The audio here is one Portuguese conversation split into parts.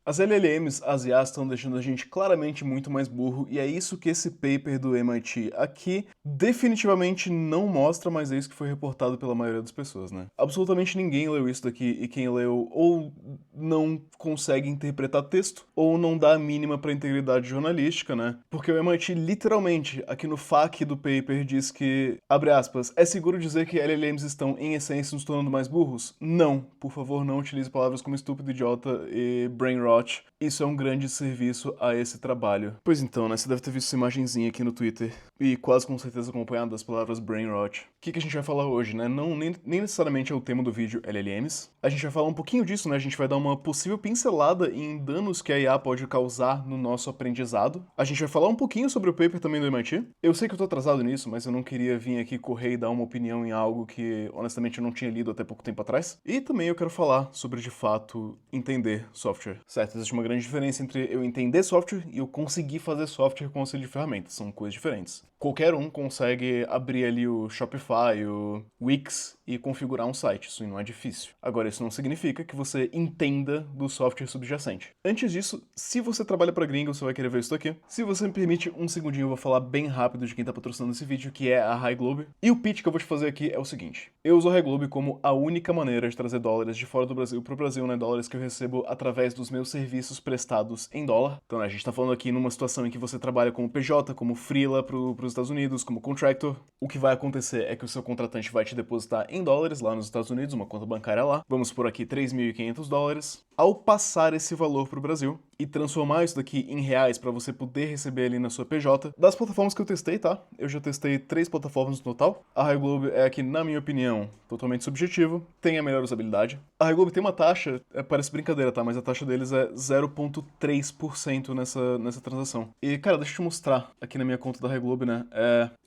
As LLMs, as IAs, estão deixando a gente claramente muito mais burro, e é isso que esse paper do MIT aqui definitivamente não mostra, mas é isso que foi reportado pela maioria das pessoas, né? Absolutamente ninguém leu isso daqui, e quem leu ou não consegue interpretar texto, ou não dá a mínima pra integridade jornalística, né? Porque o MIT literalmente, aqui no FAQ do paper, diz que, abre aspas, é seguro dizer que LLMs estão, em essência, nos tornando mais burros? Não. Por favor, não utilize palavras como estúpido, idiota e brain rot. Isso é um grande serviço a esse trabalho. Pois então, né, você deve ter visto essa imagenzinha aqui no Twitter, e quase com certeza acompanhado das palavras brain rot. O que a gente vai falar hoje, né? Não, nem necessariamente é o tema do vídeo LLMs. A gente vai falar um pouquinho disso, né? A gente vai dar uma possível pincelada em danos que a IA pode causar no nosso aprendizado. A gente vai falar um pouquinho sobre o paper também do MIT. Eu sei que eu tô atrasado nisso, mas eu não queria vir aqui correr e dar uma opinião em algo que, honestamente, eu não tinha lido até pouco tempo atrás. E também eu quero falar sobre, de fato, entender software, certo? Existe uma grande diferença entre eu entender software e eu conseguir fazer software com auxílio de ferramentas. São coisas diferentes. Qualquer um consegue abrir ali o Shopify, o Wix e configurar um site. Isso não é difícil. Agora, isso não significa que você entenda do software subjacente. Antes disso, se você trabalha para gringo, você vai querer ver isso daqui. Se você me permite um segundinho, eu vou falar bem rápido de quem tá patrocinando esse vídeo, que é a High Globe. E o pitch que eu vou te fazer aqui é o seguinte. Eu uso a High Globe como a única maneira de trazer dólares de fora do Brasil pro Brasil, né? Dólares que eu recebo através dos meus serviços prestados em dólar. Então, né, a gente tá falando aqui numa situação em que você trabalha como PJ, como freela pros Estados Unidos, como contractor. O que vai acontecer é que o seu contratante vai te depositar em dólares lá nos Estados Unidos, uma conta bancária lá. Vamos por aqui $3.500. Ao passar esse valor pro Brasil e transformar isso daqui em reais para você poder receber ali na sua PJ, das plataformas que eu testei, tá? Eu já testei 3 plataformas no total. A High Globe é aqui, na minha opinião, totalmente subjetivo, tem a melhor usabilidade. A High Globe tem uma taxa, parece brincadeira, tá? Mas a taxa deles é 0,3% nessa transação. E, cara, deixa eu te mostrar aqui na minha conta da High Globe, né?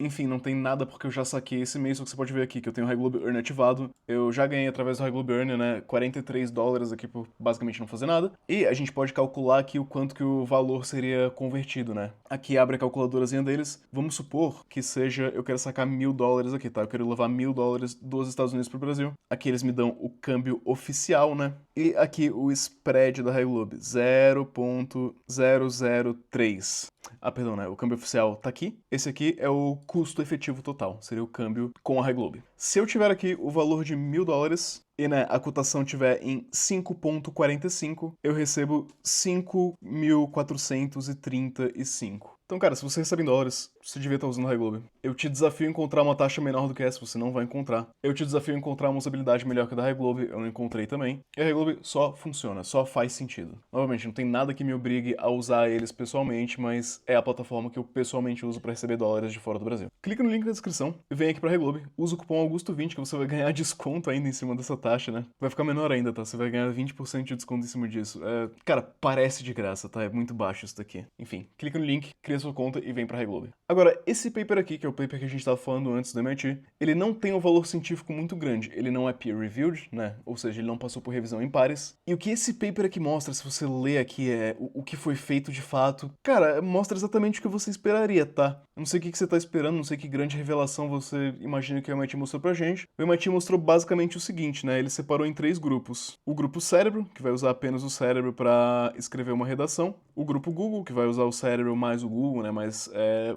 Enfim, não tem nada porque eu já saquei esse mês, só que você pode ver aqui que eu tenho o High Globe Earn ativado. Eu já ganhei através do High Globe Earn, né? $43 aqui por basicamente não fazer nada. E a gente pode calcular aqui o quanto que o valor seria convertido, né? Aqui abre a calculadorazinha deles. Vamos supor que seja, eu quero sacar $1.000 aqui, tá? Eu quero levar $1.000 dos Estados Unidos pro Brasil. Aqui eles me dão o câmbio oficial, né? E aqui o spread da High Globe, 0,003. Ah, perdão, né? O câmbio oficial tá aqui. Esse aqui é o custo efetivo total. Seria o câmbio com a High Globe. Se eu tiver aqui o valor de $1.000 e, né, a cotação tiver em 5,45, eu recebo 5.435. Então, cara, se você recebe em dólares, você devia estar usando a High Globe. Eu te desafio a encontrar uma taxa menor do que essa, você não vai encontrar. Eu te desafio a encontrar uma usabilidade melhor que a da High Globe, eu não encontrei também. E a High Globe só funciona, só faz sentido. Novamente, não tem nada que me obrigue a usar eles pessoalmente, mas é a plataforma que eu pessoalmente uso para receber dólares de fora do Brasil. Clica no link na descrição e vem aqui pra High Globe. Usa o cupom Augusto20 que você vai ganhar desconto ainda em cima dessa taxa, né? Vai ficar menor ainda, tá? Você vai ganhar 20% de desconto em cima disso. Cara, parece de graça, tá? É muito baixo isso daqui. Enfim, clica no link, cria sua conta e vem pra High Globe. Agora, esse paper aqui, que é o paper que a gente tava falando antes do MIT, ele não tem um valor científico muito grande. Ele não é peer-reviewed, né? Ou seja, ele não passou por revisão em pares. E o que esse paper aqui mostra, se você ler aqui, é o que foi feito de fato, cara, mostra exatamente o que você esperaria, tá? Eu não sei o que você tá esperando, não sei que grande revelação você imagina que o MIT mostrou pra gente. O MIT mostrou basicamente o seguinte, né? Ele separou em 3 grupos. O grupo cérebro, que vai usar apenas o cérebro para escrever uma redação. O grupo Google, que vai usar o cérebro mais o Google, né? Mais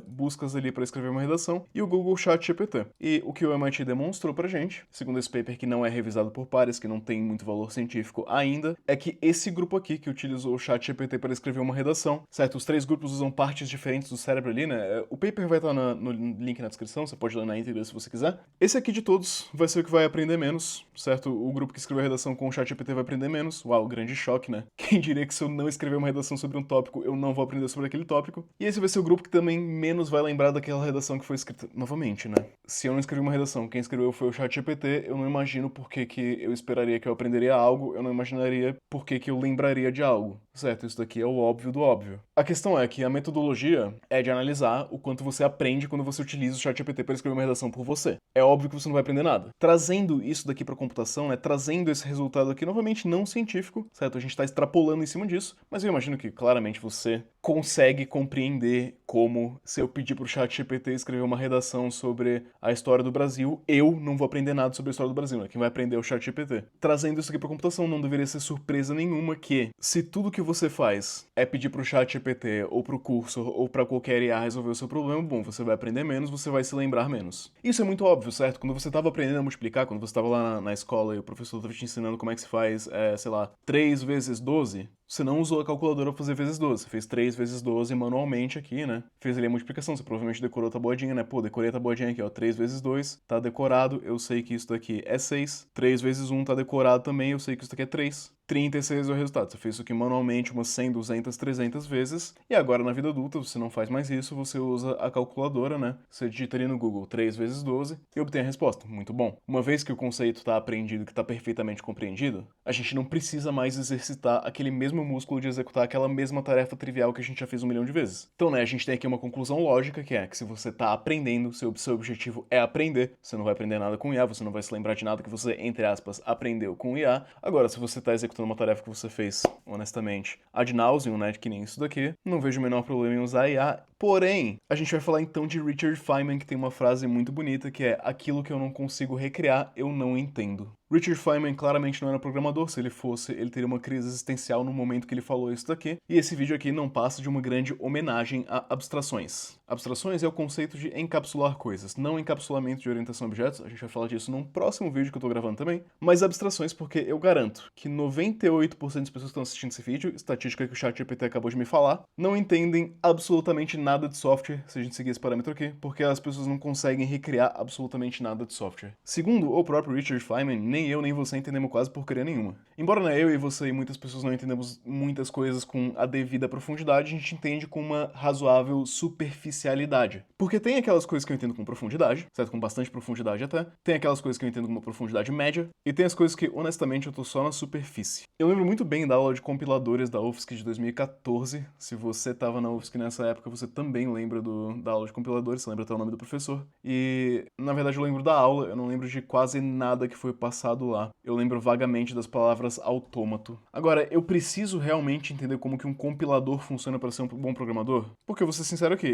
buscas ali para escrever uma redação. E o Google ChatGPT. E o que o MIT demonstrou pra gente, segundo esse paper que não é revisado por pares, que não tem muito valor científico ainda, é que esse grupo aqui, que utilizou o ChatGPT para escrever uma redação, certo? Os 3 grupos usam partes diferentes do cérebro ali, né? O paper vai estar no link na descrição, você pode ler na íntegra se você quiser. Esse aqui de todos vai ser o que vai aprender menos, certo? O grupo que escreveu a redação com o ChatGPT vai aprender menos. Uau, grande choque, né? Quem diria que se eu não escrever uma redação sobre um tópico, eu não vou aprender sobre aquele tópico. E esse vai ser o grupo que também menos vai lembrar daquela redação que foi escrita. Novamente, né? Se eu não escrevi uma redação, quem escreveu foi o ChatGPT, eu não imagino por que eu esperaria que eu aprenderia algo, eu não imaginaria por que eu lembraria de algo. Certo, isso daqui é o óbvio do óbvio. A questão é que a metodologia é de analisar o quanto você aprende quando você utiliza o ChatGPT para escrever uma redação por você. É óbvio que você não vai aprender nada. Trazendo isso daqui para a computação, né, trazendo esse resultado aqui, novamente não científico, certo? A gente está extrapolando em cima disso, mas eu imagino que claramente você consegue compreender como se eu pedir pro ChatGPT escrever uma redação sobre a história do Brasil, eu não vou aprender nada sobre a história do Brasil, né? Quem vai aprender é o ChatGPT. Trazendo isso aqui pra computação, não deveria ser surpresa nenhuma que, se tudo que você faz é pedir pro ChatGPT ou pro Cursor ou pra qualquer IA resolver o seu problema, bom, você vai aprender menos, você vai se lembrar menos. Isso é muito óbvio, certo? Quando você tava aprendendo a multiplicar, quando você tava lá na escola e o professor tava te ensinando como é que se faz, sei lá, 3 vezes 12, você não usou a calculadora pra fazer vezes 12. Você fez 3 vezes 12 manualmente aqui, né? Fez ali a multiplicação. Você provavelmente decorou a tabuadinha, né? Pô, decorei a tabuadinha aqui, ó. 3 vezes 2 tá decorado. Eu sei que isso daqui é 6. 3 vezes 1 tá decorado também. Eu sei que isso daqui é 3. 36 é o resultado. Você fez isso aqui manualmente umas 100, 200, 300 vezes. E agora, na vida adulta, você não faz mais isso. Você usa a calculadora, né? Você digita ali no Google 3 vezes 12 e obtém a resposta. Muito bom. Uma vez que o conceito tá aprendido, que tá perfeitamente compreendido, a gente não precisa mais exercitar aquele mesmo músculo de executar aquela mesma tarefa trivial que a gente já fez 1 milhão de vezes. Então, né, a gente tem aqui uma conclusão lógica, que é que se você tá aprendendo, seu objetivo é aprender, você não vai aprender nada com IA, você não vai se lembrar de nada que você, entre aspas, aprendeu com IA. Agora, se você tá executando uma tarefa que você fez, honestamente, ad nauseam, né, que nem isso daqui, não vejo o menor problema em usar IA. Porém, a gente vai falar então de Richard Feynman, que tem uma frase muito bonita, que é: aquilo que eu não consigo recriar, eu não entendo. Richard Feynman claramente não era programador. Se ele fosse, ele teria uma crise existencial no momento que ele falou isso daqui. E esse vídeo aqui não passa de uma grande homenagem a abstrações. Abstrações é o conceito de encapsular coisas, não encapsulamento de orientação a objetos. A gente vai falar disso num próximo vídeo que eu tô gravando também. Mas abstrações porque eu garanto que 98% das pessoas que estão assistindo esse vídeo, estatística que o ChatGPT acabou de me falar, não entendem absolutamente nada de software, se a gente seguir esse parâmetro aqui, porque as pessoas não conseguem recriar absolutamente nada de software. Segundo o próprio Richard Feynman, nem eu nem você entendemos quase porcaria nenhuma. Embora né, eu e você e muitas pessoas não entendemos muitas coisas com a devida profundidade, a gente entende com uma razoável superficialidade. Porque tem aquelas coisas que eu entendo com profundidade, certo? Com bastante profundidade até. Tem aquelas coisas que eu entendo com uma profundidade média. E tem as coisas que, honestamente, eu tô só na superfície. Eu lembro muito bem da aula de compiladores da UFSC de 2014. Se você tava na UFSC nessa época, você também lembra da aula de compiladores, você lembra até o nome do professor. E, na verdade, eu lembro da aula, eu não lembro de quase nada que foi passado lá. Eu lembro vagamente das palavras autômato. Agora, eu preciso realmente entender como que um compilador funciona para ser um bom programador? Porque eu vou ser sincero aqui,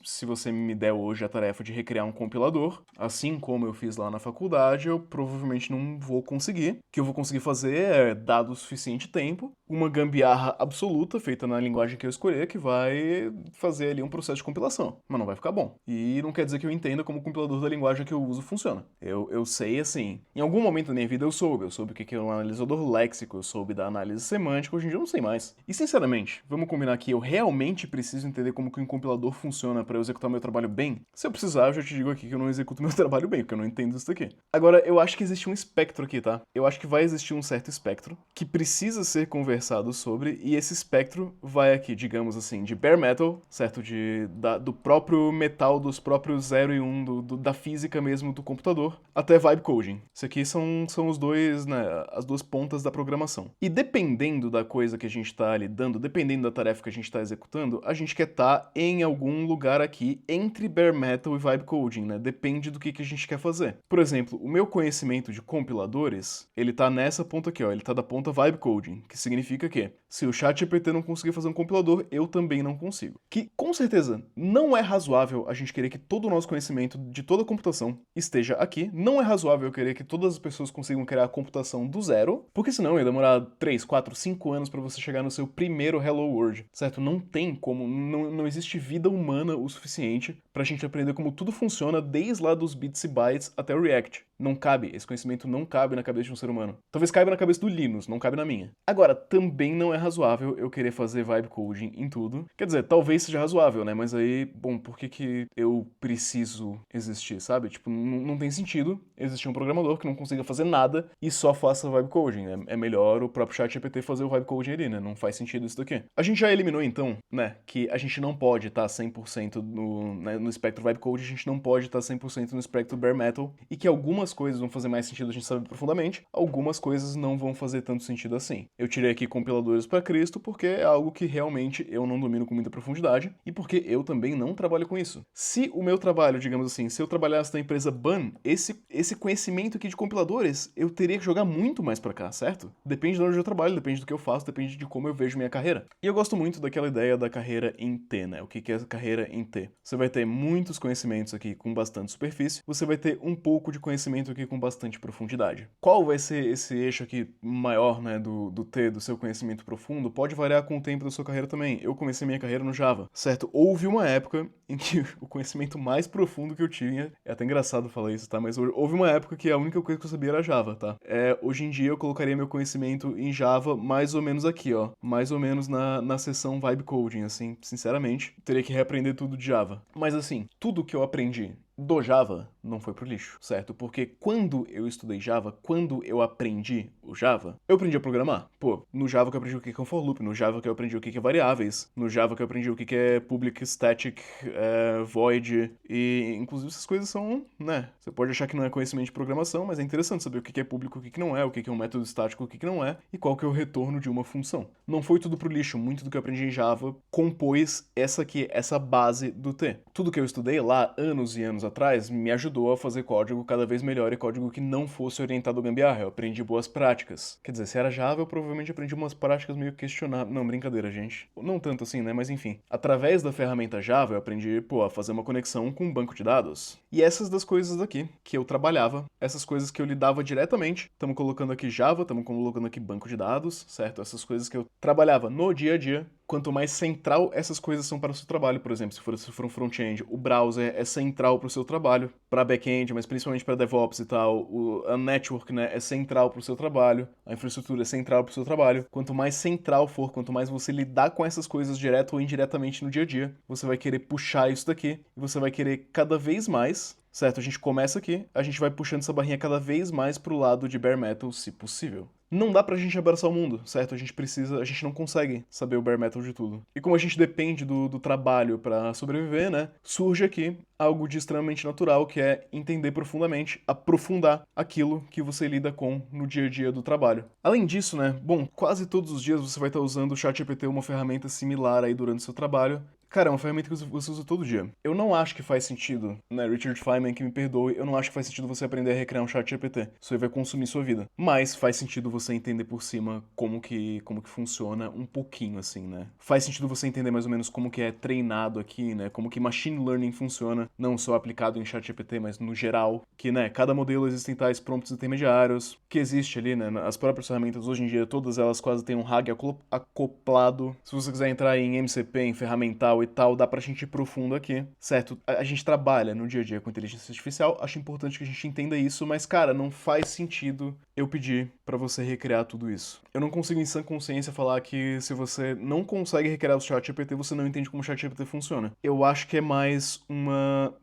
se você me der hoje a tarefa de recriar um compilador, assim como eu fiz lá na faculdade, eu provavelmente não vou conseguir. O que eu vou conseguir fazer é, dado o suficiente tempo, uma gambiarra absoluta feita na linguagem que eu escolher, que vai fazer ali um processo de compilação. Mas não vai ficar bom. E não quer dizer que eu entenda como o compilador da linguagem que eu uso funciona. Eu sei, assim, em algum momento da minha vida eu soube o que é um analisador léxico, eu soube da análise semântica, hoje em dia eu não sei mais. E sinceramente, vamos combinar que eu realmente preciso entender como que um compilador funciona para eu executar meu trabalho bem? Se eu precisar, eu já te digo aqui que eu não executo meu trabalho bem, porque eu não entendo isso daqui. Agora, eu acho que existe um espectro aqui, tá? Eu acho que vai existir um certo espectro que precisa ser conversado sobre, e esse espectro vai aqui, digamos assim, de bare metal, certo? Do próprio metal, dos próprios 0 e 1, da física mesmo do computador, até vibe coding. Isso aqui são os dois, né, as duas pontas da programação. E dependendo da coisa que a gente tá lidando, dependendo da tarefa que a gente tá executando, a gente quer estar em algum lugar aqui entre bare metal e vibe coding, né? Depende do que a gente quer fazer. Por exemplo, o meu conhecimento de compiladores, ele tá nessa ponta aqui, ó, ele tá da ponta vibe coding, que significa que se o ChatGPT não conseguir fazer um compilador, eu também não consigo. Que, com certeza, não é razoável a gente querer que todo o nosso conhecimento de toda a computação esteja aqui. Não é razoável eu querer que todas as pessoas consigam criar a computação do zero, porque senão ia demorar 3, 4, 5 anos para você chegar no seu primeiro Hello World, certo? Não tem como, não existe vida humana o suficiente pra gente aprender como tudo funciona desde lá dos bits e bytes até o React. Não cabe, esse conhecimento não cabe na cabeça de um ser humano. Talvez caiba na cabeça do Linus, não cabe na minha. Agora, também não é razoável eu querer fazer vibe coding em tudo. Quer dizer, talvez seja razoável, né? Mas aí, bom, por que eu preciso existir, sabe? Tipo, não tem sentido existir um programador que não consiga fazer nada e só faça vibe coding. É melhor o próprio ChatGPT fazer o vibe coding ali, né? Não faz sentido isso daqui. A gente já eliminou, então, né, que a gente não pode estar 100% no espectro vibe coding, a gente não pode estar 100% no espectro bare metal, e que algumas algumas coisas vão fazer mais sentido a gente saber profundamente, algumas coisas não vão fazer tanto sentido assim. Eu tirei aqui compiladores para Cristo porque é algo que realmente eu não domino com muita profundidade e porque eu também não trabalho com isso. Se o meu trabalho, digamos assim, se eu trabalhasse na empresa BAN, esse conhecimento aqui de compiladores, eu teria que jogar muito mais para cá, certo? Depende de onde eu trabalho, depende do que eu faço, depende de como eu vejo minha carreira. E eu gosto muito daquela ideia da carreira em T, né? O que é carreira em T? Você vai ter muitos conhecimentos aqui com bastante superfície, você vai ter um pouco de conhecimento aqui com bastante profundidade. Qual vai ser esse eixo aqui maior, né, do T, do seu conhecimento profundo? Pode variar com o tempo da sua carreira também. Eu comecei minha carreira no Java, certo? Houve uma época em que o conhecimento mais profundo que eu tinha, é até engraçado falar isso, tá? Mas houve uma época que a única coisa que eu sabia era Java, tá? Hoje em dia eu colocaria meu conhecimento em Java mais ou menos aqui, ó. Mais ou menos na seção Vibe Coding, assim, sinceramente. Teria que reaprender tudo de Java. Mas assim, tudo que eu aprendi do Java não foi pro lixo, certo? Porque quando eu estudei Java, quando eu aprendi o Java, eu aprendi a programar. Pô, no Java que eu aprendi o que é um for loop, no Java que eu aprendi o que é variáveis, no Java que eu aprendi o que é public, static, void, e inclusive essas coisas são, né? Você pode achar que não é conhecimento de programação, mas é interessante saber o que é público, o que não é, o que é um método estático, o que não é, e qual que é o retorno de uma função. Não foi tudo pro lixo, muito do que eu aprendi em Java compôs essa base do T. Tudo que eu estudei lá, anos e anos atrás, me ajudou a fazer código cada vez melhor e código que não fosse orientado ao gambiarra. Eu aprendi boas práticas. Quer dizer, se era Java, eu provavelmente aprendi umas práticas meio questionáveis. Não, brincadeira, gente. Não tanto assim, né? Mas enfim. Através da ferramenta Java, eu aprendi, pô, a fazer uma conexão com um banco de dados. E essas das coisas daqui que eu trabalhava, essas coisas que eu lidava diretamente, estamos colocando aqui Java, estamos colocando aqui banco de dados, certo? Essas coisas que eu trabalhava no dia a dia. Quanto mais central essas coisas são para o seu trabalho, por exemplo, se for um front-end, o browser é central para o seu trabalho, para back-end, mas principalmente para DevOps e tal, a network, né, é central para o seu trabalho, a infraestrutura é central para o seu trabalho. Quanto mais central for, quanto mais você lidar com essas coisas direto ou indiretamente no dia a dia, você vai querer puxar isso daqui e você vai querer cada vez mais. Certo, a gente começa aqui, a gente vai puxando essa barrinha cada vez mais pro lado de bare metal, se possível. Não dá pra gente abraçar o mundo, certo? A gente não consegue saber o bare metal de tudo. E como a gente depende do trabalho pra sobreviver, né? Surge aqui algo de extremamente natural, que é entender profundamente, aprofundar aquilo que você lida com no dia a dia do trabalho. Além disso, né? Bom, quase todos os dias você vai estar usando o ChatGPT, uma ferramenta similar aí durante o seu trabalho. Cara, é uma ferramenta que você usa todo dia. Eu não acho que faz sentido, né, Richard Feynman, que me perdoe, eu não acho que faz sentido você aprender a recriar um chat GPT. Isso aí vai consumir sua vida. Mas faz sentido você entender por cima como que funciona um pouquinho, assim, né? Faz sentido você entender mais ou menos como que é treinado aqui, né? Como que machine learning funciona, não só aplicado em chat GPT, mas no geral. Que, né, cada modelo existem tais prompts intermediários, que existe ali, né? As próprias ferramentas hoje em dia, todas elas quase têm um RAG acoplado. Se você quiser entrar em MCP, em ferramental e tal, dá pra gente ir profundo aqui, certo? A gente trabalha no dia a dia com inteligência artificial, acho importante que a gente entenda isso, mas, cara, não faz sentido eu pedir pra você recriar tudo isso. Eu não consigo em sã consciência falar que se você não consegue recriar o ChatGPT, você não entende como o ChatGPT funciona. Eu acho que é mais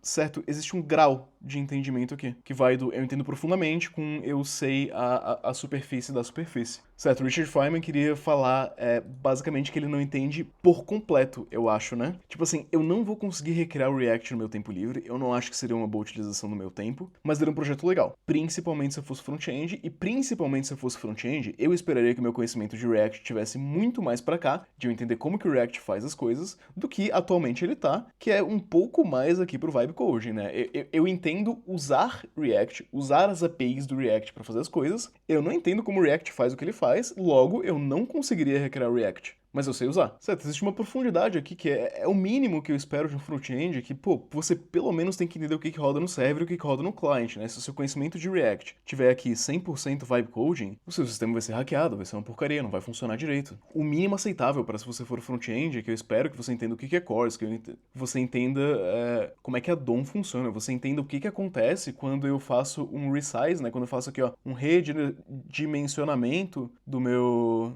certo, existe um grau de entendimento aqui, que vai do eu entendo profundamente com eu sei a superfície da superfície. Certo, Richard Feynman queria falar basicamente que ele não entende por completo, eu acho, né? Tipo assim, eu não vou conseguir recriar o React no meu tempo livre, eu não acho que seria uma boa utilização do meu tempo, mas seria um projeto legal. Principalmente se eu fosse front-end, e principalmente se eu fosse front-end, eu esperaria que meu conhecimento de React tivesse muito mais pra cá, de eu entender como que o React faz as coisas, do que atualmente ele tá, que é um pouco mais aqui pro vibe coding, né? Eu entendo usar React, usar as APIs do React pra fazer as coisas, eu não entendo como o React faz o que ele faz, logo eu não conseguiria recriar o React. Mas eu sei usar. Certo, existe uma profundidade aqui que é o mínimo que eu espero de um front-end, que, pô, você pelo menos tem que entender o que roda no server e o que roda no client, né? Se o seu conhecimento de React tiver aqui 100% vibe coding, o seu sistema vai ser hackeado, vai ser uma porcaria, não vai funcionar direito. O mínimo aceitável para se você for front-end é que eu espero que você entenda o que é cores, que você entenda como é que a DOM funciona, você entenda o que acontece quando eu faço um resize, né? Quando eu faço aqui, ó, um redimensionamento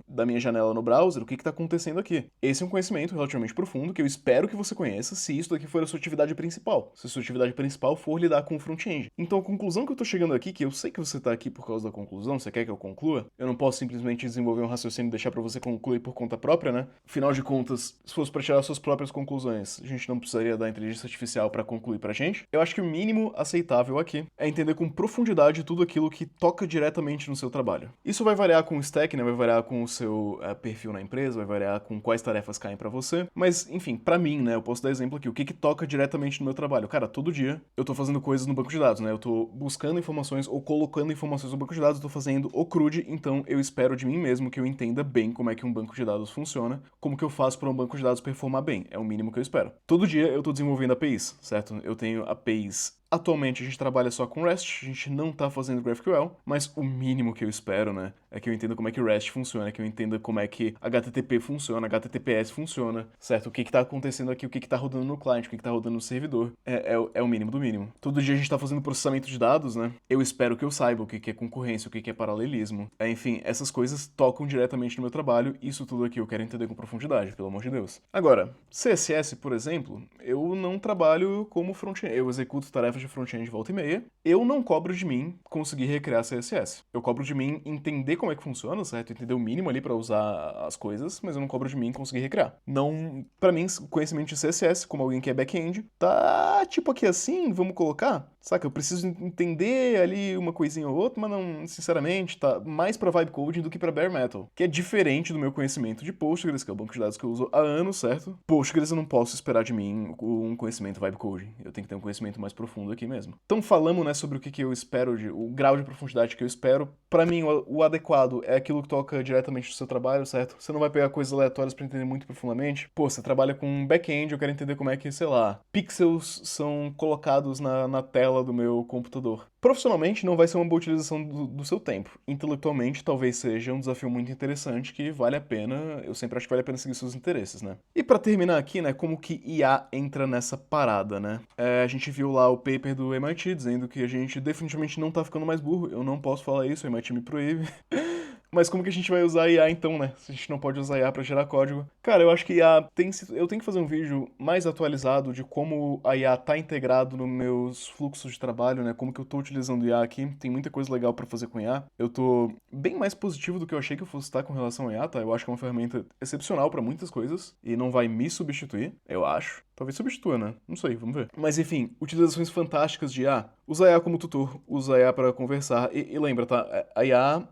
da minha janela no browser, o que tá acontecendo acontecendo aqui. Esse é um conhecimento relativamente profundo que eu espero que você conheça se isso daqui for a sua atividade principal. Se a sua atividade principal for lidar com o front-end. Então a conclusão que eu tô chegando aqui, que eu sei que você tá aqui por causa da conclusão, você quer que eu conclua, eu não posso simplesmente desenvolver um raciocínio e deixar pra você concluir por conta própria, né? Afinal de contas, se fosse pra tirar suas próprias conclusões, a gente não precisaria da inteligência artificial pra concluir pra gente. Eu acho que o mínimo aceitável aqui é entender com profundidade tudo aquilo que toca diretamente no seu trabalho. Isso vai variar com o stack, né? Vai variar com o seu perfil na empresa, vai variar com quais tarefas caem pra você. Mas, enfim, pra mim, né? Eu posso dar exemplo aqui. O que toca diretamente no meu trabalho? Cara, todo dia eu tô fazendo coisas no banco de dados, né? Eu tô buscando informações ou colocando informações no banco de dados, eu tô fazendo o CRUD, então eu espero de mim mesmo que eu entenda bem como é que um banco de dados funciona, como que eu faço para um banco de dados performar bem. É o mínimo que eu espero. Todo dia eu tô desenvolvendo APIs, certo? Eu tenho APIs. Atualmente a gente trabalha só com REST, a gente não tá fazendo GraphQL, mas o mínimo que eu espero, né, é que eu entenda como é que o REST funciona, que eu entenda como é que HTTP funciona, HTTPS funciona, certo? O que tá acontecendo aqui, o que tá rodando no client, o que tá rodando no servidor. É o mínimo do mínimo. Todo dia a gente tá fazendo processamento de dados, né? Eu espero que eu saiba o que é concorrência, o que é paralelismo. Enfim, essas coisas tocam diretamente no meu trabalho, isso tudo aqui eu quero entender com profundidade, pelo amor de Deus. Agora, CSS, por exemplo, eu não trabalho como front-end, eu executo tarefas de front-end volta e meia, eu não cobro de mim conseguir recriar CSS. Eu cobro de mim entender como é que funciona, certo? Entender o mínimo ali pra usar as coisas, mas eu não cobro de mim conseguir recriar. Não, pra mim, o conhecimento de CSS, como alguém que é back-end, tá tipo aqui assim, vamos colocar? Saca? Eu preciso entender ali uma coisinha ou outra, mas não, sinceramente, tá mais pra vibe coding do que pra bare metal, que é diferente do meu conhecimento de Postgres, que é o banco de dados que eu uso há anos, certo? Postgres eu não posso esperar de mim um conhecimento vibe coding. Eu tenho que ter um conhecimento mais profundo aqui mesmo. Então falamos, né, sobre o que eu espero, o grau de profundidade que eu espero. Pra mim, o adequado é aquilo que toca diretamente no seu trabalho, certo? Você não vai pegar coisas aleatórias pra entender muito profundamente. Pô, você trabalha com back-end, eu quero entender como é que, sei lá, pixels são colocados na tela do meu computador. Profissionalmente, não vai ser uma boa utilização do seu tempo. Intelectualmente, talvez seja um desafio muito interessante que vale a pena, eu sempre acho que vale a pena seguir seus interesses, né? E pra terminar aqui, né, como que IA entra nessa parada, né? A gente viu lá o paper do MIT dizendo que a gente definitivamente não tá ficando mais burro. Eu não posso falar isso, o MIT me proíbe. Mas como que a gente vai usar IA então, né? Se a gente não pode usar IA pra gerar código. Cara, eu acho que IA eu tenho que fazer um vídeo mais atualizado de como a IA tá integrado nos meus fluxos de trabalho, né? Como que eu tô utilizando IA aqui. Tem muita coisa legal pra fazer com IA. Eu tô bem mais positivo do que eu achei que eu fosse estar com relação a IA, tá? Eu acho que é uma ferramenta excepcional pra muitas coisas e não vai me substituir, eu acho. Talvez substitua, né? Não sei, vamos ver. Mas enfim, utilizações fantásticas de IA. Usa a IA como tutor, usa a IA para conversar. E lembra, tá? A IA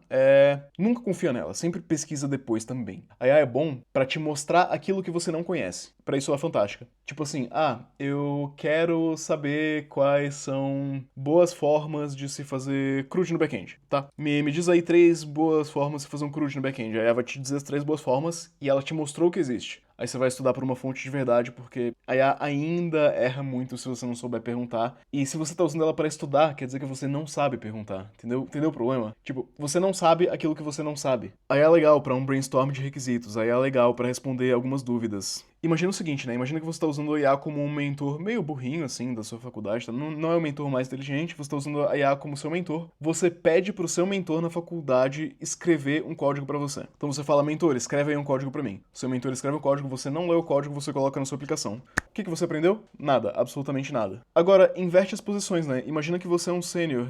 nunca confia nela, sempre pesquisa depois também. A IA é bom para te mostrar aquilo que você não conhece. Para isso ela é fantástica. Tipo assim, eu quero saber quais são boas formas de se fazer CRUD no back-end, tá? Me diz aí 3 boas formas de fazer um CRUD no back-end. Aí ela vai te dizer as 3 boas formas e ela te mostrou que existe. Aí você vai estudar por uma fonte de verdade, porque a IA ainda erra muito se você não souber perguntar. E se você tá usando ela para estudar, quer dizer que você não sabe perguntar. Entendeu? Entendeu o problema? Tipo, você não sabe aquilo que você não sabe. A IA é legal para um brainstorm de requisitos, a IA é legal para responder algumas dúvidas. Imagina o seguinte, né? Imagina que você está usando a IA como um mentor meio burrinho, assim, da sua faculdade, tá? Não é o mentor mais inteligente, você está usando a IA como seu mentor. Você pede pro seu mentor na faculdade escrever um código para você. Então você fala, mentor, escreve aí um código para mim. O seu mentor escreve o código, você não lê o código, você coloca na sua aplicação. O que você aprendeu? Nada, absolutamente nada. Agora, inverte as posições, né? Imagina que você é um sênior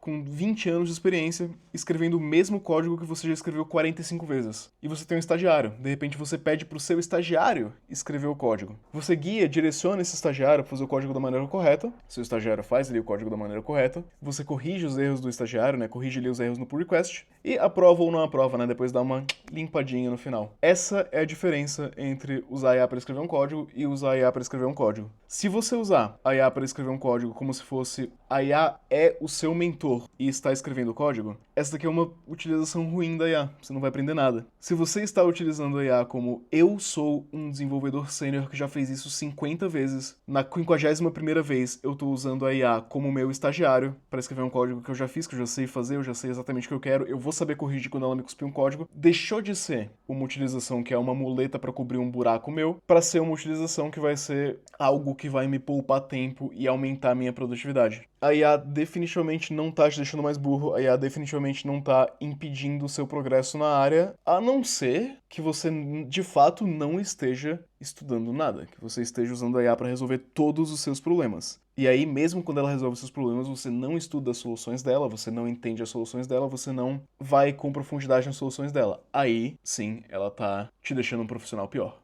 com 20 anos de experiência escrevendo o mesmo código que você já escreveu 45 vezes. E você tem um estagiário. De repente você pede pro seu estagiário escrever o código. Você guia, direciona esse estagiário para fazer o código da maneira correta. Seu estagiário faz ali o código da maneira correta. Você corrige os erros do estagiário, né? Corrige ali os erros no pull request. E aprova ou não aprova, né? Depois dá uma limpadinha no final. Essa é a diferença entre usar a IA para escrever um código e usar a IA para escrever um código. Se você usar a IA para escrever um código como se fosse a IA é o seu mentor e está escrevendo o código, essa daqui é uma utilização ruim da IA. Você não vai aprender nada. Se você está utilizando a IA como eu sou um desenvolvedor sênior que já fez isso 50 vezes, na 51ª vez eu estou usando a IA como meu estagiário para escrever um código que eu já fiz, que eu já sei fazer, eu já sei exatamente o que eu quero, eu vou saber corrigir quando ela me cuspir um código, deixou de ser uma utilização que é uma muleta para cobrir um buraco meu, para ser uma utilização que vai ser algo que vai me poupar tempo e aumentar a minha produtividade. a IA definitivamente não tá te deixando mais burro, a IA definitivamente não tá impedindo o seu progresso na área, a não ser que você de fato não esteja estudando nada, que você esteja usando a IA para resolver todos os seus problemas. E aí, mesmo quando ela resolve seus problemas, você não estuda as soluções dela, você não entende as soluções dela, você não vai com profundidade nas soluções dela. Aí, sim, ela tá te deixando um profissional pior.